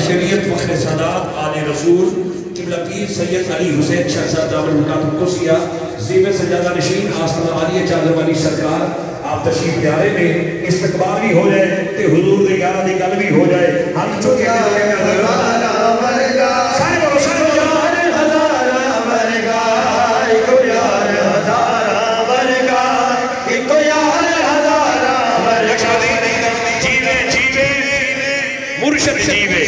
شریعت فخر سادات آل رسول قبلہ پیر سید علی حسین شہزاد دامن مکاتب قصیہ زیب سجادہ نشین آستانہ عالیہ چادر والی سرکار آپ تشریف پیارے میں استقبال بھی ہو جائے تے حضور دی یارہ دی گل بھی ہو جائے ہم چکے ہیں مرشد جیوے